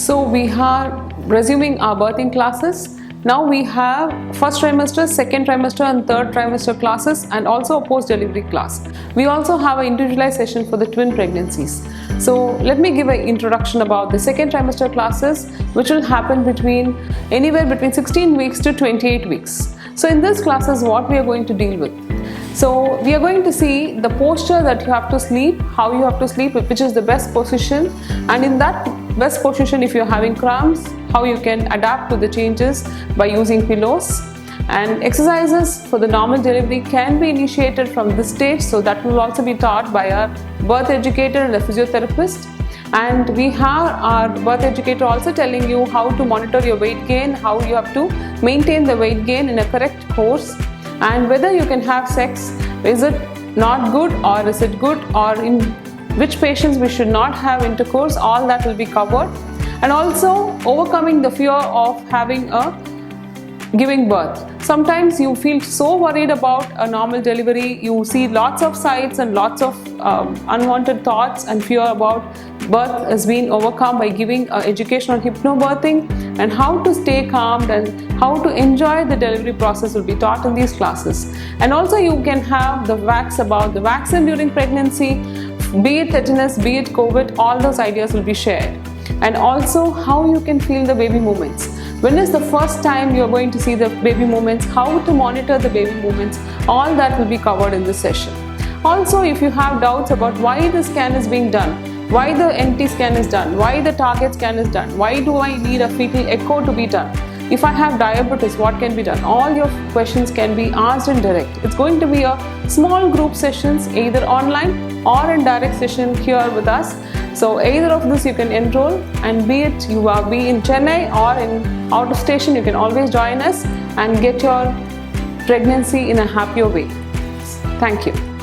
So we are resuming our birthing classes. Now we have first trimester, second trimester and third trimester classes, and also a post-delivery class. We also have an individualized session for the twin pregnancies. So let me give an introduction about the second trimester classes, which will happen anywhere between 16 weeks to 28 weeks. So in this classes, what we are going to deal with. So we are going to see the posture that you have to sleep, how you have to sleep, which is the best position, and in that best position, if you're having cramps, how you can adapt to the changes by using pillows. And exercises for the normal delivery can be initiated from this stage, so that will also be taught by a birth educator and a physiotherapist. And we have our birth educator also telling you how to monitor your weight gain, how you have to maintain the weight gain in a correct course, and whether you can have sex, is it not good or is it good, or in which patients we should not have intercourse, all that will be covered. And also overcoming the fear of giving birth. Sometimes you feel so worried about a normal delivery, you see lots of sights and lots of unwanted thoughts, and fear about birth has been overcome by giving education on hypnobirthing, and how to stay calm and how to enjoy the delivery process will be taught in these classes. And also you can have the about the vaccine during pregnancy, be it tetanus, be it COVID, all those ideas will be shared. And also how you can feel the baby movements. When is the first time you are going to see the baby movements, how to monitor the baby movements, all that will be covered in this session. Also, if you have doubts about why the scan is being done, why the NT scan is done, why the target scan is done, why do I need a fetal echo to be done, if I have diabetes, what can be done, all your questions can be asked in direct. It's going to be a small group sessions, either online or in direct session here with us. So either of this you can enroll, and be it you be in Chennai or in out of station, you can always join us and get your pregnancy in a happier way. Thank you.